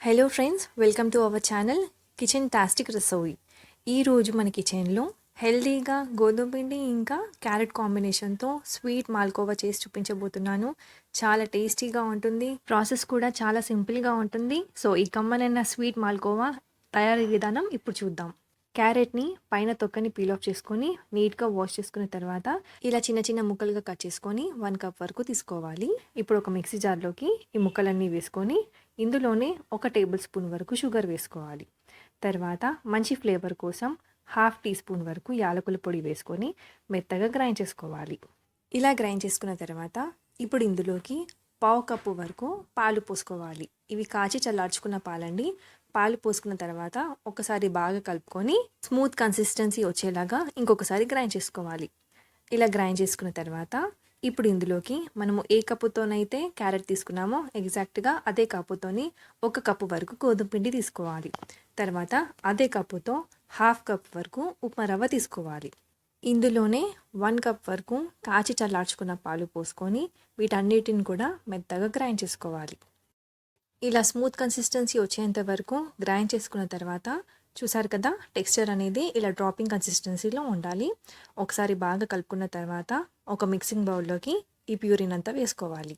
Hello friends, welcome to our channel kitchentastic Rasoi. ఈరోజు మన కిచెన్లో హెల్తీగా గోధుమ పిండి ఇంకా క్యారెట్ కాంబినేషన్తో స్వీట్ మాల్కోవా చేసి చూపించబోతున్నాను. చాలా టేస్టీగా ఉంటుంది, ప్రాసెస్ కూడా చాలా సింపుల్గా ఉంటుంది. సో ఈ కమ్మనైన స్వీట్ మాల్కోవా తయారీ విధానం ఇప్పుడు చూద్దాం. క్యారెట్ని పైన తొక్కని పీల్ ఆఫ్ చేసుకొని నీట్గా వాష్ చేసుకున్న తర్వాత ఇలా చిన్న చిన్న ముక్కలుగా కట్ చేసుకొని 1 కప్ వరకు తీసుకోవాలి. ఇప్పుడు ఒక మిక్సీ జార్లోకి ఈ ముక్కలన్నీ వేసుకొని ఇందులోనే 1 టేబుల్ స్పూన్ వరకు షుగర్ వేసుకోవాలి. తర్వాత మంచి ఫ్లేవర్ కోసం 1/2 టీ స్పూన్ వరకు యాలకుల పొడి వేసుకొని మెత్తగా గ్రైండ్ చేసుకోవాలి. ఇలా గ్రైండ్ చేసుకున్న తర్వాత ఇప్పుడు ఇందులోకి 1/2 కప్పు వరకు పాలు పోసుకోవాలి. ఇవి కాచి చల్లార్చుకున్న పాలండి. పాలు పోసుకున్న తర్వాత ఒకసారి బాగా కలుపుకొని స్మూత్ కన్సిస్టెన్సీ వచ్చేలాగా ఇంకొకసారి గ్రైండ్ చేసుకోవాలి. ఇలా గ్రైండ్ చేసుకున్న తర్వాత ఇప్పుడు ఇందులోకి మనము ఏ కప్పుతోనైతే క్యారెట్ తీసుకున్నామో ఎగ్జాక్ట్గా అదే కప్పుతోని 1 కప్పు వరకు గోధుమ పిండి తీసుకోవాలి. తర్వాత అదే కప్పుతో 1/2 కప్ వరకు ఉప్మా రవ్వ తీసుకోవాలి. ఇందులోనే 1 కప్ వరకు కాచి చల్లార్చుకున్న పాలు పోసుకొని వీటన్నిటిని కూడా మెత్తగా గ్రైండ్ చేసుకోవాలి. ఇలా స్మూత్ కన్సిస్టెన్సీ వచ్చేంత వరకు గ్రైండ్ చేసుకున్న తర్వాత చూసారు కదా, టెక్స్చర్ అనేది ఇలా డ్రాపింగ్ కన్సిస్టెన్సీలో ఉండాలి. ఒకసారి బాగా కలుపుకున్న తర్వాత ఒక మిక్సింగ్ బౌల్లోకి ఈ ప్యూరిన్ అంతా వేసుకోవాలి.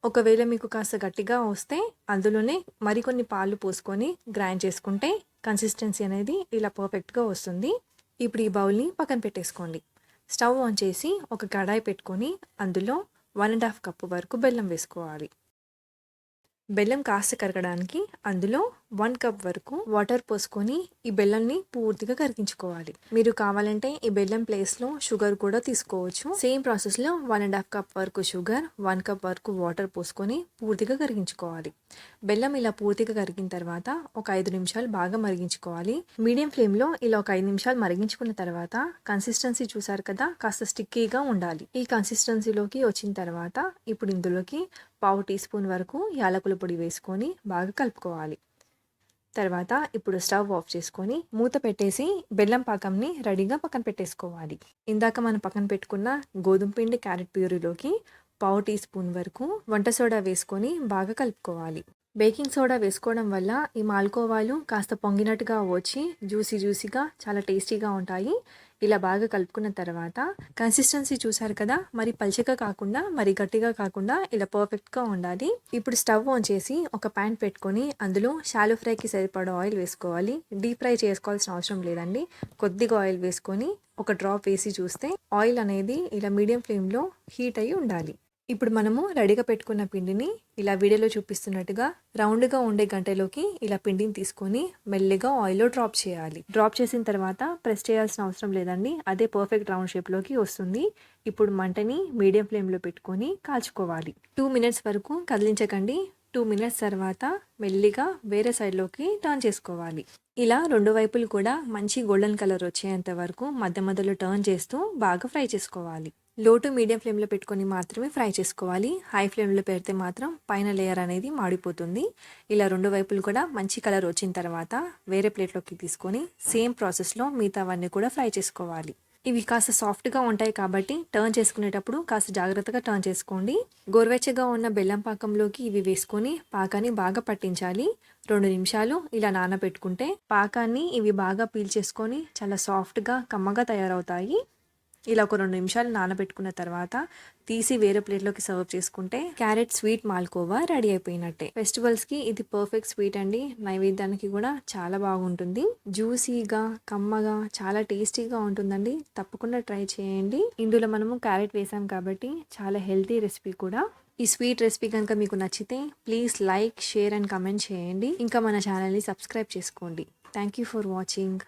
ఒకవేళ మీకు కాస్త గట్టిగా వస్తే అందులోనే మరికొన్ని పాలు పోసుకొని గ్రైండ్ చేసుకుంటే కన్సిస్టెన్సీ అనేది ఇలా పర్ఫెక్ట్గా వస్తుంది. ఇప్పుడు ఈ బౌల్ని పక్కన పెట్టేసుకోండి. స్టవ్ ఆన్ చేసి ఒక కడాయి పెట్టుకొని అందులో 1.5 కప్పు వరకు బెల్లం వేసుకోవాలి. బెల్లం కాస్త కరగడానికి అందులో 1 కప్ వరకు వాటర్ పోసుకొని ఈ బెల్లంని పూర్తిగా కరిగించుకోవాలి. మీరు కావాలంటే ఈ బెల్లం ప్లేస్లో షుగర్ కూడా తీసుకోవచ్చు. సేమ్ ప్రాసెస్లో 1.5 కప్ వరకు షుగర్, 1 కప్ వరకు వాటర్ పోసుకొని పూర్తిగా కరిగించుకోవాలి. బెల్లం ఇలా పూర్తిగా కరిగిన తర్వాత ఒక 5 నిమిషాలు బాగా మరిగించుకోవాలి. మీడియం ఫ్లేమ్లో ఇలా ఒక 5 నిమిషాలు మరిగించుకున్న తర్వాత కన్సిస్టెన్సీ చూసారు కదా, కాస్త స్టిక్కీగా ఉండాలి. ఈ కన్సిస్టెన్సీలోకి వచ్చిన తర్వాత ఇప్పుడు ఇందులోకి 1/2 టీ స్పూన్ వరకు యాలకుల పొడి వేసుకొని బాగా కలుపుకోవాలి. తర్వాత ఇప్పుడు స్టవ్ ఆఫ్ చేసుకొని మూత పెట్టేసి బెల్లం పాకంని రెడీగా పక్కన పెట్టేసుకోవాలి. ఇందాక మనం పక్కన పెట్టుకున్న గోధుమ పిండి క్యారెట్ ప్యూరీలోకి 1/2 టీ స్పూన్ వరకు వంట సోడా వేసుకొని బాగా కలుపుకోవాలి. బేకింగ్ సోడా వేసుకోవడం వల్ల ఈ మాల్కోవాలు కాస్త పొంగినట్టుగా వచ్చి జ్యూసీగా చాలా టేస్టీగా ఉంటాయి. ఇలా బాగా కలుపుకున్న తర్వాత కన్సిస్టెన్సీ చూసారు కదా, మరి పల్చగా కాకుండా మరి గట్టిగా కాకుండా ఇలా పర్ఫెక్ట్గా ఉండాలి. ఇప్పుడు స్టవ్ ఆన్ చేసి ఒక ప్యాన్ పెట్టుకొని అందులో షాలో ఫ్రైకి సరిపడా ఆయిల్ వేసుకోవాలి. డీప్ ఫ్రై చేసుకోవాల్సిన అవసరం లేదండి. కొద్దిగా ఆయిల్ వేసుకొని ఒక డ్రాప్ వేసి చూస్తే ఆయిల్ అనేది ఇలా మీడియం ఫ్లేమ్లో హీట్ అయ్యి ఉండాలి. ఇప్పుడు మనము రెడీగా పెట్టుకున్న పిండిని ఇలా వీడియోలో చూపిస్తున్నట్టుగా రౌండ్గా ఉండే గంటలోకి ఇలా పిండిని తీసుకొని మెల్లిగా ఆయిల్లో డ్రాప్ చేయాలి. డ్రాప్ చేసిన తర్వాత ప్రెస్ చేయాల్సిన అవసరం లేదండి, అదే పర్ఫెక్ట్ రౌండ్ షేప్లోకి వస్తుంది. ఇప్పుడు మంటని మీడియం ఫ్లేమ్లో పెట్టుకొని కాల్చుకోవాలి. 2 మినిట్స్ వరకు కదిలించకండి. 2 మినిట్స్ తర్వాత మెల్లిగా వేరే సైడ్లోకి టర్న్ చేసుకోవాలి. ఇలా 2 వైపులు కూడా మంచి గోల్డెన్ కలర్ వచ్చేంత వరకు మధ్య మధ్యలో టర్న్ చేస్తూ బాగా ఫ్రై చేసుకోవాలి. లో టు మీడియం ఫ్లేమ్లో పెట్టుకొని మాత్రమే ఫ్రై చేసుకోవాలి. హై ఫ్లేమ్లో పెడితే మాత్రం పైన లేయర్ అనేది మాడిపోతుంది. ఇలా 2 వైపులు కూడా మంచి కలర్ వచ్చిన తర్వాత వేరే ప్లేట్లోకి తీసుకొని సేమ్ ప్రాసెస్లో మిగతావన్నీ కూడా ఫ్రై చేసుకోవాలి. ఇవి కాస్త సాఫ్ట్గా ఉంటాయి కాబట్టి టర్న్ చేసుకునేటప్పుడు కాస్త జాగ్రత్తగా టర్న్ చేసుకోండి. గోరువెచ్చగా ఉన్న బెల్లం పాకంలోకి ఇవి వేసుకొని పాకాన్ని బాగా పట్టించాలి. 2 నిమిషాలు ఇలా నానబెట్టుకుంటే పాకాన్ని ఇవి బాగా పీల్చేసుకొని చాలా సాఫ్ట్గా కమ్మగా తయారవుతాయి. ఇలా ఒక 2 నిమిషాలు నానబెట్టుకున్న తర్వాత తీసి వేరే ప్లేట్లోకి సర్వ్ చేసుకుంటే క్యారెట్ స్వీట్ మాల్కోవా రెడీ అయిపోయినట్టే. ఫెస్టివల్స్కి ఇది పర్ఫెక్ట్ స్వీట్ అండి. నైవేద్యానికి కూడా చాలా బాగుంటుంది. జ్యూసీగా కమ్మగా చాలా టేస్టీగా ఉంటుందండి. తప్పకుండా ట్రై చేయండి. ఇందులో మనము క్యారెట్ వేసాం కాబట్టి చాలా హెల్తీ రెసిపీ కూడా. ఈ స్వీట్ రెసిపీ కనుక మీకు నచ్చితే please like, share and comment చేయండి. ఇంకా మన ఛానల్ని సబ్స్క్రైబ్ చేసుకోండి. Thank you for watching.